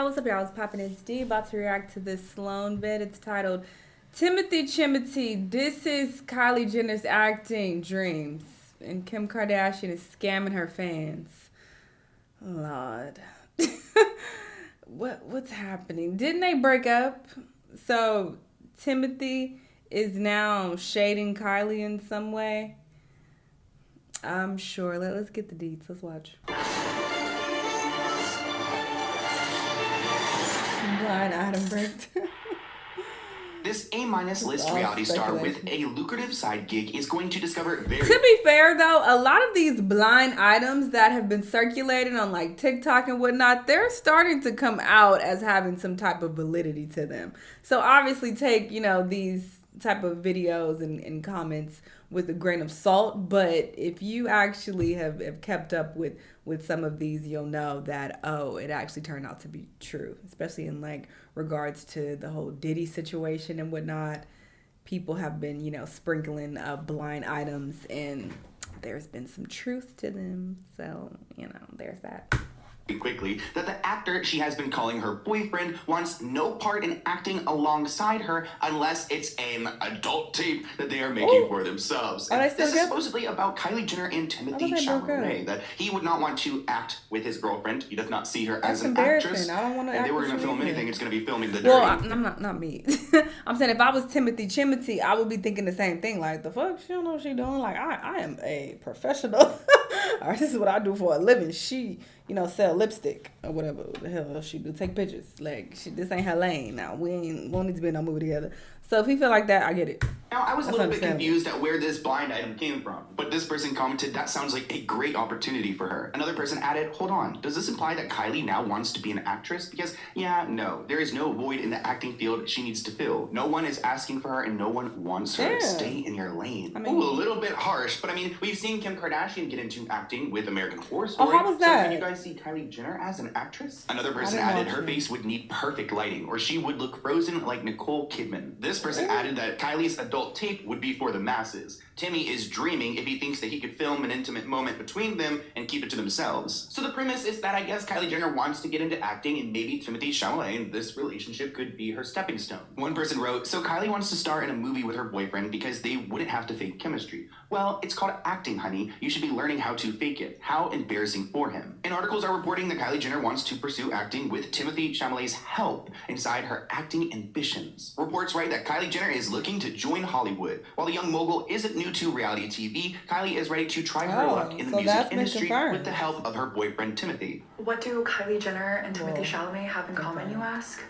What's up, y'all? It's Poppin' It's D, about to react to this Sloan vid. It's titled Timothée, This is Kylie Jenner's acting dreams. And Kim Kardashian is scamming her fans. Lord. What's happening? Didn't they break up? So Timothée is now shading Kylie in some way. I'm sure. Let's get the deets. Let's watch. Blind item break. This A-list reality star with a lucrative side gig is going to discover To be fair, though, a lot of these blind items that have been circulating on like TikTok and whatnot, they're starting to come out as having some type of validity to them. So obviously take, these type of videos and comments with a grain of salt. But if you actually have kept up with some of these, you'll know that, it actually turned out to be true, especially in like regards to the whole Diddy situation and whatnot. People have been, sprinkling blind items, and there's been some truth to them. So, there's that. Quickly that the actor she has been calling her boyfriend wants no part in acting alongside her unless it's an adult tape that they are making for themselves. And this is supposedly about Kylie Jenner and Timothée Chalamet, that he would not want to act with his girlfriend. He does not see her as an actress. I don't want to. If they were going to film anything, it's going to be filming the dirty. Well, I'm not me. I'm saying if I was Timothée, I would be thinking the same thing. Like, the fuck, she don't know what she doing. Like, I am a professional. All right, this is what I do for a living. She, sell lipstick or whatever the hell she do. Take pictures. Like, this ain't her lane. Now, we won't need to be in no movie together. So if he feel like that, I get it. Now, I was a little bit confused at where this blind item came from, but this person commented that sounds like a great opportunity for her. Another person added, hold on, does this imply that Kylie now wants to be an actress? Because, no, there is no void in the acting field she needs to fill. No one is asking for her and no one wants her. Stay in your lane. A little bit harsh, but we've seen Kim Kardashian get into acting with American Horror Story. Oh, how was that? So can you guys see Kylie Jenner as an actress? Another person added her face would need perfect lighting, or she would look frozen like Nicole Kidman. This person added that Kylie's adult tape would be for the masses. Timmy is dreaming if he thinks that he could film an intimate moment between them and keep it to themselves. So the premise is that I guess Kylie Jenner wants to get into acting, and maybe Timothée Chalamet and this relationship could be her stepping stone. One person wrote, so Kylie wants to star in a movie with her boyfriend because they wouldn't have to fake chemistry. Well, it's called acting, honey. You should be learning how to fake it. How embarrassing for him. And articles are reporting that Kylie Jenner wants to pursue acting with Timothée Chalamet's help inside her acting ambitions. Reports write that Kylie Jenner is looking to join Hollywood. While the young mogul isn't new to reality TV, Kylie is ready to try her luck in the music industry with the help of her boyfriend Timothée. What do Kylie Jenner and Timothée Chalamet have in common, you ask?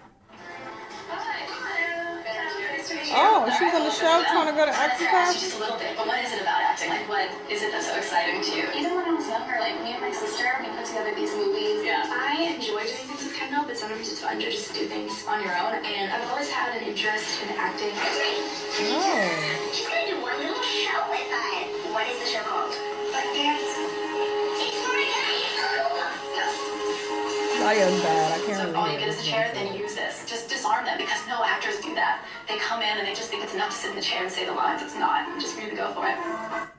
Oh, she's on the show trying to go to acting classes? Just a little bit, but what is it about acting? Like, what is it that's so exciting to you? Even when I was younger, like, me and my sister, we put together these movies. Yeah. I enjoy doing things with Kendall, but sometimes it's fun to just do things on your own. And I've always had an interest in acting. Oh. She's gonna do one little show with us. What is the show called? Butt Dance. It's for guys. Audio's bad. I can't really all you hear get is a chair, then use this. Just disarm them, because no actors do that. They come in and they just think it's enough to sit in the chair and say the lines. It's not. Just really go for it.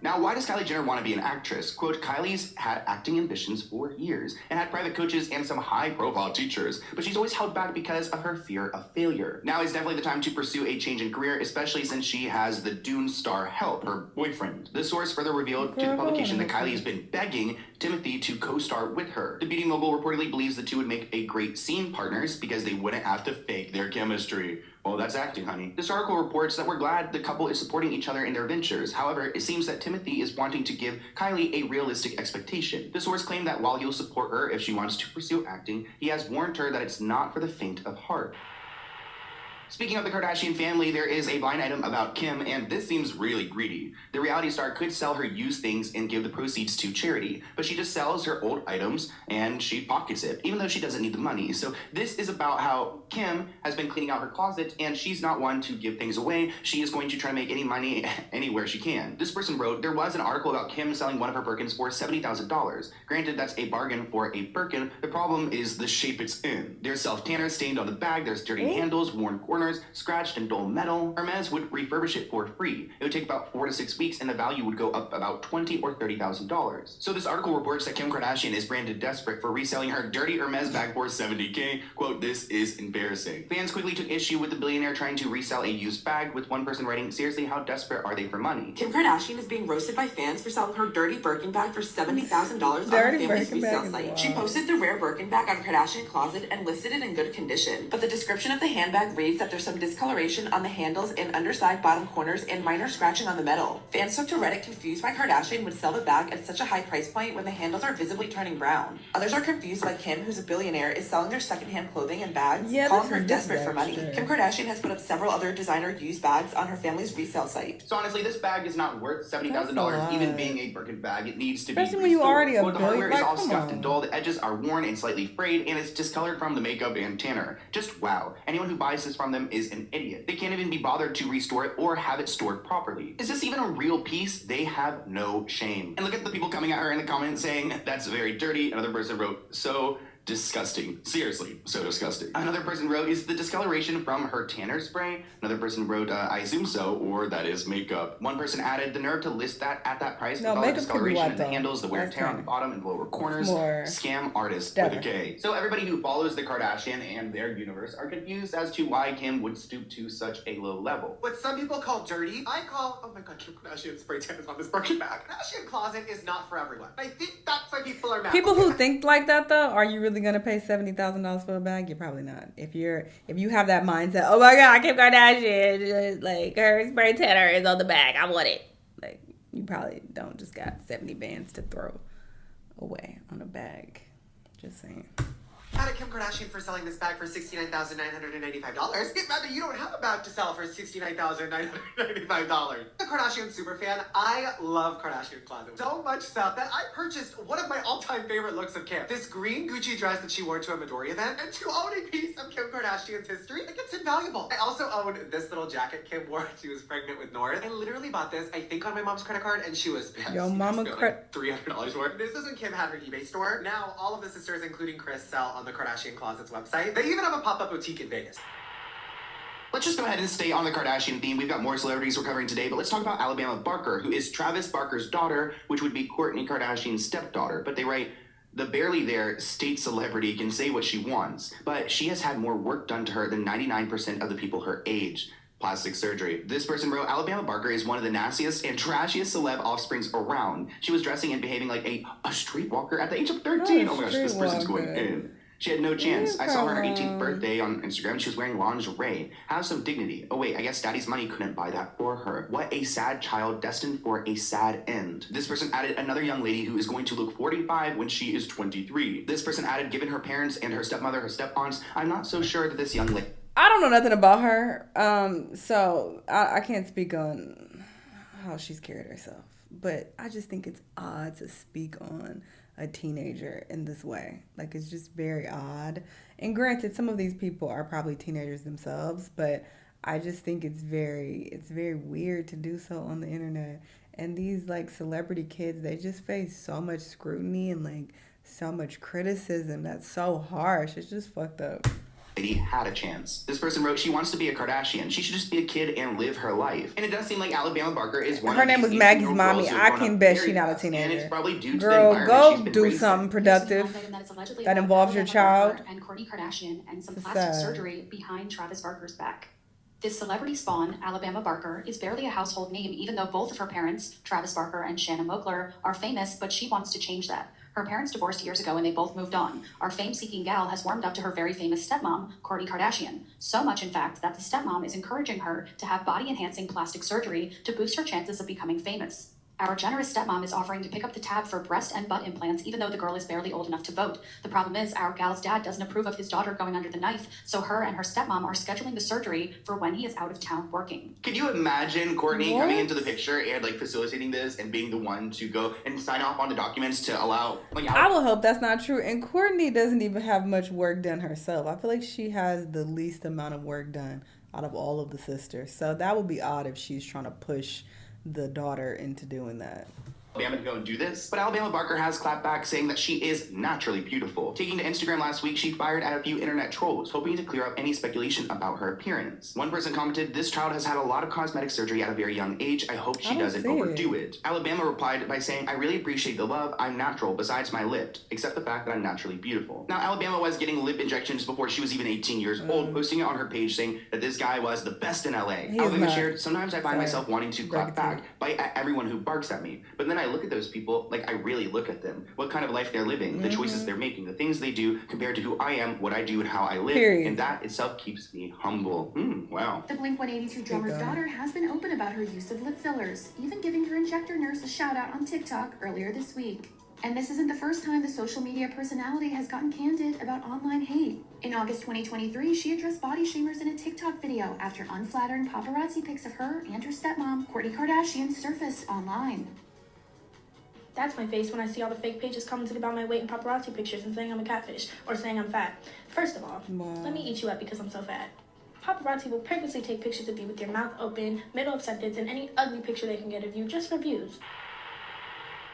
Now, why does Kylie Jenner want to be an actress? Quote, Kylie's had acting ambitions for years and had private coaches and some high-profile teachers, but she's always held back because of her fear of failure. Now is definitely the time to pursue a change in career, especially since she has the Dune star help, her boyfriend. The source further revealed to the publication that Kylie has been begging Timothée to co-star with her. The beauty mogul reportedly believes the two would make a great scene partners because they wouldn't have to fake their chemistry. Well, that's acting, honey. This article reports that we're glad the couple is supporting each other in their ventures. However, it seems that Timothée is wanting to give Kylie a realistic expectation. The source claimed that while he'll support her if she wants to pursue acting, he has warned her that it's not for the faint of heart. Speaking of the Kardashian family, there is a blind item about Kim, and this seems really greedy. The reality star could sell her used things and give the proceeds to charity, but she just sells her old items and she pockets it, even though she doesn't need the money. So this is about how Kim has been cleaning out her closet, and she's not one to give things away. She is going to try to make any money anywhere she can. This person wrote, there was an article about Kim selling one of her Birkins for $70,000. Granted, that's a bargain for a Birkin. The problem is the shape it's in. There's self-tanner stained on the bag, there's dirty handles, worn cord corners, scratched and dull metal. Hermes would refurbish it for free. It would take about 4 to 6 weeks, and the value would go up about $20,000 or $30,000. So this article reports that Kim Kardashian is branded desperate for reselling her dirty Hermes bag for $70K. Quote, "This is embarrassing." Fans quickly took issue with the billionaire trying to resell a used bag, with one person writing, "Seriously, how desperate are they for money?" Kim Kardashian is being roasted by fans for selling her dirty Birkin bag for $70,000 on her Dirty family's Birkin resale bag is site. wild. She posted the rare Birkin bag on Kardashian Closet and listed it in good condition. But the description of the handbag reads that there's some discoloration on the handles and underside bottom corners and minor scratching on the metal. Fans took to Reddit confused why Kardashian would sell the bag at such a high price point when the handles are visibly turning brown. Others are confused why Kim, who's a billionaire, is selling their secondhand clothing and bags, calling her desperate for money. Kim Kardashian has put up several other designer used bags on her family's resale site. So honestly, this bag is not worth $70,000, even being a Birkin bag. It needs to be Especially when you already a the hardware billionaire. is all Come scuffed on. and dull, the edges are worn and slightly frayed, and it's discolored from the makeup and tanner. Just wow. Anyone who buys this from them is an idiot. They can't even be bothered to restore it or have it stored properly. Is this even a real piece? They have no shame. And look at the people coming at her in the comments saying, "That's very dirty." Another person wrote, "So disgusting." Seriously, so disgusting. Another person wrote, "Is the discoloration from her tanner spray?" Another person wrote, "I assume so, or that is makeup." One person added, "The nerve to list that at that price No, with all the makeup could be discoloration what, in the though? handles, the wear and That's tear on the tanner. bottom and lower corners. more Scam artist stubborn. with a K." So everybody who follows the Kardashian and their universe are confused as to why Kim would stoop to such a low level. What some people call dirty, I call, oh my god, Kim Kardashian spray tan is on this Birkin bag. Kardashian Closet is not for everyone. I think that's why people are mad. People who think like that though, are you really gonna pay $70,000 for a bag? You're probably not. If you have that mindset, oh my god, Kim Kardashian, like her spray tanner is on the bag, I want it. Like you probably don't just got 70 bands to throw away on a bag. Just saying. Mad at Kim Kardashian for selling this bag for $69,985. Get mad that you don't have a bag to sell for $69,995. The Kardashian superfan, I love Kardashian Closet. So much so that I purchased one of my all-time favorite looks of Kim. This green Gucci dress that she wore to a Midori event. And to own a piece of Kim Kardashian's history, like it's invaluable. I also own this little jacket Kim wore when she was pregnant with North. I literally bought this, I think, on my mom's credit card, and she was pissed. Yo, mama I spent, like, $300 for it. This is when Kim had her eBay store. Now, all of the sisters, including Kris, sell on the Kardashian Closet's website. They even have a pop-up boutique in Vegas. Let's just go ahead and stay on the Kardashian theme. We've got more celebrities we're covering today, but let's talk about Alabama Barker, who is Travis Barker's daughter, which would be Kourtney Kardashian's stepdaughter. But they write, "The barely there state celebrity can say what she wants, but she has had more work done to her than 99% of the people her age. Plastic surgery." This person wrote, "Alabama Barker is one of the nastiest and trashiest celeb offsprings around. She was dressing and behaving like a streetwalker at the age of 13. Oh my gosh, this person's going in. She had no chance. I saw her on her 18th birthday on Instagram. She was wearing lingerie. Have some dignity. Oh wait, I guess daddy's money couldn't buy that for her. What a sad child destined for a sad end." This person added, "Another young lady who is going to look 45 when she is 23. This person added, "Given her parents and her stepmother, her step-aunts, I'm not so sure that this young lady..." I don't know nothing about her, so I can't speak on how she's carried herself. But I just think it's odd to speak on a teenager in this way. Like, it's just very odd. And granted, some of these people are probably teenagers themselves, but I just think it's very weird to do so on the internet. And these, like, celebrity kids, they just face so much scrutiny and, like, so much criticism that's so harsh. It's just fucked up. Lady had a chance. This person wrote, "She wants to be a Kardashian. She should just be a kid and live her life." And it does seem like Alabama Barker is one Her of name these was Maggie's 18-year-old mommy. girls who I have grown can up bet very she not a fast, and teenager. it's probably due to the Girl, environment she's go been do raised something in. productive that involves your child. And Kourtney Kardashian and some It's plastic sad. surgery behind Travis Barker's back. This celebrity spawn, Alabama Barker, is barely a household name, even though both of her parents, Travis Barker and Shanell Moakler, are famous, but she wants to change that. Her parents divorced years ago and they both moved on. Our fame-seeking gal has warmed up to her very famous stepmom, Kourtney Kardashian. So much, in fact, that the stepmom is encouraging her to have body-enhancing plastic surgery to boost her chances of becoming famous. Our generous stepmom is offering to pick up the tab for breast and butt implants, even though the girl is barely old enough to vote. The problem is, our gal's dad doesn't approve of his daughter going under the knife, so her and her stepmom are scheduling the surgery for when he is out of town working. Could you imagine Kourtney What? coming into the picture and like facilitating this and being the one to go and sign off on the documents to allow like I will hope that's not true. And Kourtney doesn't even have much work done herself. I feel like she has the least amount of work done out of all of the sisters. So that would be odd if she's trying to push the daughter into doing that. Alabama to go and do this, but Alabama Barker has clapped back, saying that she is naturally beautiful. Taking to Instagram last week, she fired at a few internet trolls, hoping to clear up any speculation about her appearance. One person commented, "This child has had a lot of cosmetic surgery at a very young age. I hope she doesn't overdo it." Alabama replied by saying, "I really appreciate the love. I'm natural, besides my lip, except the fact that I'm naturally beautiful." Now, Alabama was getting lip injections before she was even 18 years old, posting it on her page saying that this guy was the best in LA. Alabama shared, "Sometimes I find myself wanting to clap back, bite at everyone who barks at me, but then I look at those people, like I really look at them, what kind of life they're living, the choices they're making, the things they do compared to who I am, what I do, and how I live, and that itself keeps me humble." Wow. The Blink-182 drummer's daughter has been open about her use of lip fillers, even giving her injector nurse a shout-out on TikTok earlier this week. And this isn't the first time the social media personality has gotten candid about online hate. In August 2023, she addressed body shamers in a TikTok video after unflattering paparazzi pics of her and her stepmom, Kourtney Kardashian, surfaced online. That's my face when I see all the fake pages commenting about my weight and paparazzi pictures and saying I'm a catfish or saying I'm fat. First of all, let me eat you up because I'm so fat. Paparazzi will purposely take pictures of you with your mouth open, middle of sentence, and any ugly picture they can get of you just for views.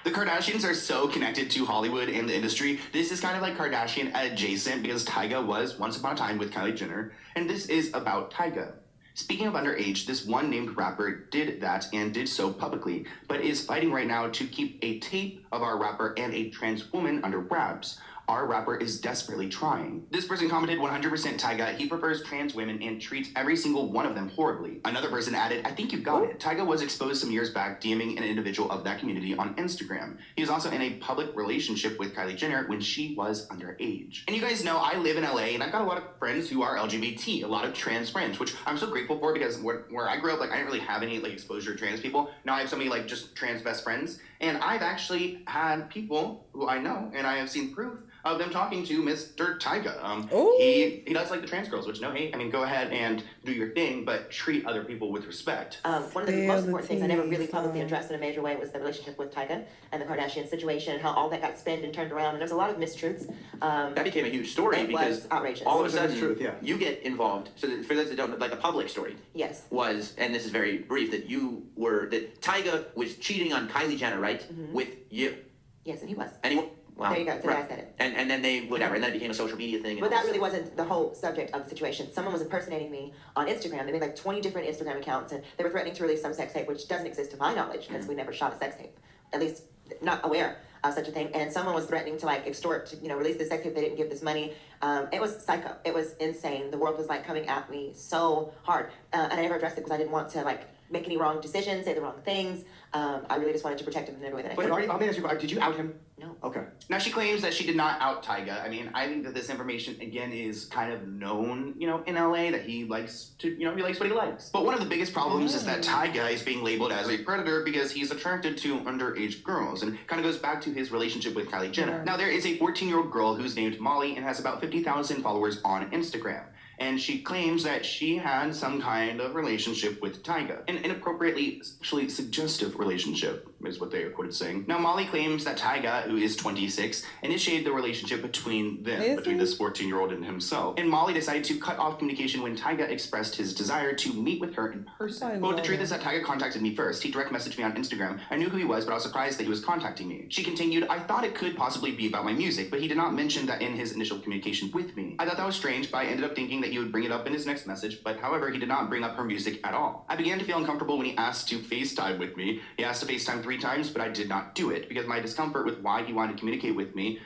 The Kardashians are so connected to Hollywood and the industry. This is kind of like Kardashian adjacent because Tyga was once upon a time with Kylie Jenner, and this is about Tyga. Speaking of underage, this one named rapper did that and did so publicly, but is fighting right now to keep a tape of our rapper and a trans woman under wraps. Our rapper is desperately trying. This person commented, 100% Tyga, he prefers trans women and treats every single one of them horribly. Another person added, I think you got it. Tyga was exposed some years back DMing an individual of that community on Instagram. He was also in a public relationship with Kylie Jenner when she was underage. And you guys know I live in LA and I've got a lot of friends who are LGBT, a lot of trans friends, which I'm so grateful for because where I grew up, like I didn't really have any like exposure to trans people. Now I have so many like just trans best friends. And I've actually had people who I know and I have seen proof of them talking to Mr. Tyga. He does like the trans girls, which no hate. I mean, go ahead and do your thing, but treat other people with respect. One of the most important things I never really publicly addressed in a major way was the relationship with Tyga and the Kardashian situation and how all that got spun and turned around. And there's a lot of mistruths. That became a huge story because outrageous. All of a sudden you get involved. So for those that don't know, like a public story. Yes. Was, and this is very brief, that Tyga was cheating on Kylie Jenner, right? With you. Yes, and he was. And he Wow. There you go. Today I said it. And then they, whatever, and then it became a social media thing. But that really wasn't the whole subject of the situation. Someone was impersonating me on Instagram. They made like 20 different Instagram accounts, and they were threatening to release some sex tape, which doesn't exist to my knowledge, because we never shot a sex tape. At least not aware of such a thing. And someone was threatening to like extort, to, release this sex tape. They didn't give this money. It was psycho. It was insane. The world was like coming at me so hard. And I never addressed it because I didn't want to like make any wrong decisions, say the wrong things. I really just wanted to protect him in every way that I could. But let me ask you, did you out him? No. Okay. Now she claims that she did not out Tyga. I mean, I think that this information again is kind of known, in LA that he likes to, he likes what he likes. But one of the biggest problems is that Tyga is being labeled as a predator because he's attracted to underage girls, and kind of goes back to his relationship with Kylie Jenner. Now there is a 14-year-old girl who's named Molly and has about 50,000 followers on Instagram. And she claims that she had some kind of relationship with Tyga. An inappropriately sexually suggestive relationship is what they are quoted saying. Now, Molly claims that Tyga, who is 26, initiated the relationship between them, between this 14-year-old and himself. And Molly decided to cut off communication when Tyga expressed his desire to meet with her in person. Well, the truth is that Tyga contacted me first. He direct messaged me on Instagram. I knew who he was, but I was surprised that he was contacting me. She continued, I thought it could possibly be about my music, but he did not mention that in his initial communication with me. I thought that was strange, but I ended up thinking that he would bring it up in his next message, but however, he did not bring up her music at all. I began to feel uncomfortable when he asked to FaceTime with me. He asked to FaceTime 3 times, but I did not do it because my discomfort with why he wanted to communicate with me,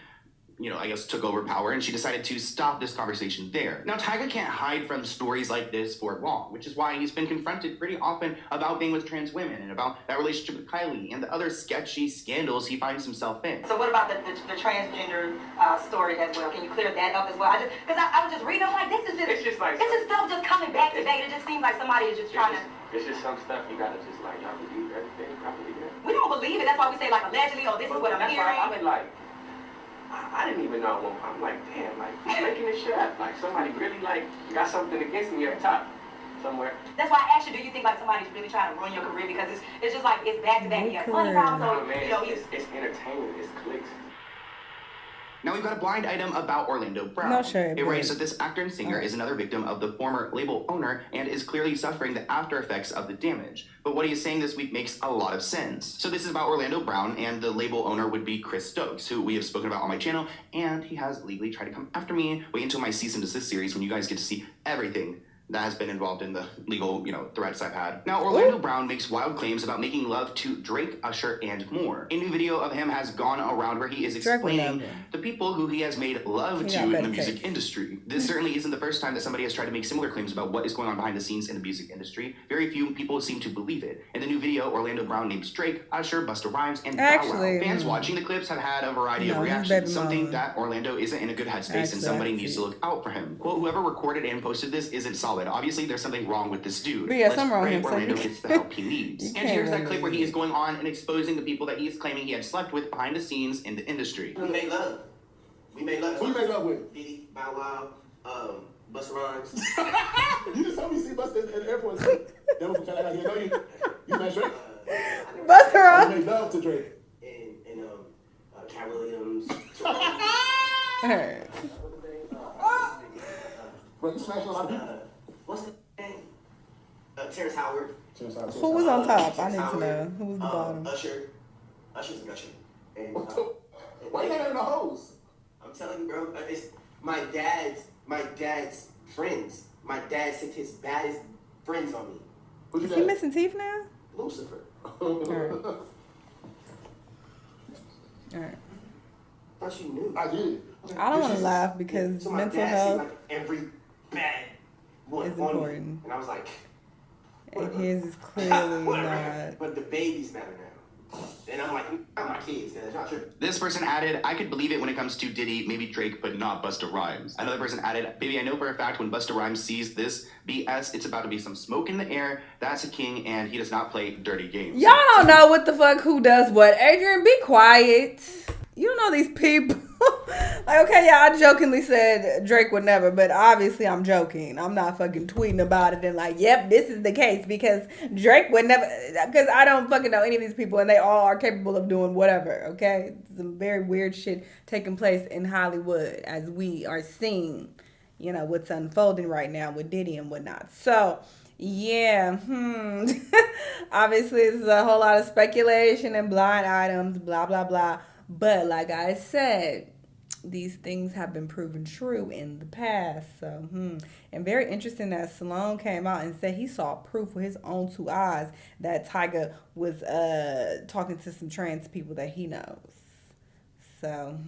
I guess took over power, and she decided to stop this conversation there. Now, Tyga can't hide from stories like this for long, which is why he's been confronted pretty often about being with trans women and about that relationship with Kylie and the other sketchy scandals he finds himself in. So what about the transgender story as well? Can you clear that up as well? Because I was just reading, I'm like, this is stuff just coming back to back. It just seems like somebody is just trying to... It's just some stuff you gotta just like, y'all believe everything, probably that. We don't believe it. That's why we say like allegedly, or this is what I'm hearing. I mean, like, I didn't even know at one point. I'm like, damn, like, you're making this shit up. Like, somebody really, like, got something against me at top somewhere. That's why I asked you, do you think, like, somebody's really trying to ruin your career? Because it's just like, it's back to back. You got money problems, so, it's entertainment. It's clicks. Now we've got a blind item about Orlando Brown. No shade, It writes but- that this actor and singer is another victim of the former label owner and is clearly suffering the after effects of the damage. But what he is saying this week makes a lot of sense. So this is about Orlando Brown, and the label owner would be Chris Stokes, who we have spoken about on my channel, and he has legally tried to come after me. Wait until my cease and desist series when you guys get to see everything that has been involved in the legal, threats I've had. Now, Orlando Brown makes wild claims about making love to Drake, Usher, and more. A new video of him has gone around where he is explaining the people who he has made love to in the music industry. This certainly isn't the first time that somebody has tried to make similar claims about what is going on behind the scenes in the music industry. Very few people seem to believe it. In the new video, Orlando Brown names Drake, Usher, Busta Rhymes, and Bow Wow. Fans watching the clips have had a variety of reactions. Some think that Orlando isn't in a good headspace and somebody needs to look out for him. Quote, whoever recorded and posted this isn't solid. Obviously, there's something wrong with this dude. But yeah, something wrong with him. Orlando gets the help he needs. And here's that clip where he is going on and exposing the people that he is claiming he had slept with behind the scenes in the industry. We made love. We made love. Who you made love with? Diddy, Bow Wow, Busta Rhymes. You just told me you see Busta at the airport. That was from Chalamet. You know you met Drake? Busta Rhymes. You made love to Drake. And Cat Williams. Bro, you smashed a lot of people. What's the name? Terrence Howard. Who was on top? I need to know. Who was the bottom? Usher. Usher's a gusher. And, why you not in the hose? I'm telling you, bro. It's my dad's friends. My dad sent his baddest friends on me. Is he missing teeth now? Lucifer. Alright. Thought you knew. I did. I don't want to laugh because so my mental dad health like every bad one is on important. me. And I was like, and his is clearly not. But the babies matter now. And I'm like, I'm my kids. That's not true. This person added, I could believe it when it comes to Diddy, maybe Drake, but not Busta Rhymes. Another person added, baby, I know for a fact when Busta Rhymes sees this BS, it's about to be some smoke in the air. That's a king, and he does not play dirty games. Y'all don't know what the fuck who does what. Adrian, be quiet. You don't know these people. Like, okay, yeah, I jokingly said Drake would never, but obviously I'm joking. I'm not fucking tweeting about it and like, yep, this is the case because Drake would never, because I don't fucking know any of these people and they all are capable of doing whatever, okay? Some very weird shit taking place in Hollywood as we are seeing, what's unfolding right now with Diddy and whatnot. So, yeah, obviously this is a whole lot of speculation and blind items, blah, blah, blah. But like I said, these things have been proven true in the past. So, and very interesting that Salone came out and said he saw proof with his own two eyes that Tyga was talking to some trans people that he knows. So,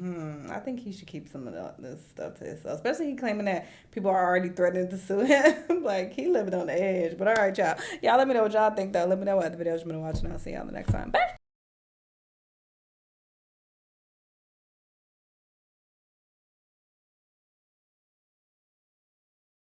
I think he should keep some of this stuff to himself. Especially he claiming that people are already threatening to sue him. Like, he living on the edge. But all right, y'all. Y'all let me know what y'all think, though. Let me know what the videos you've been watching. I'll see y'all the next time. Bye.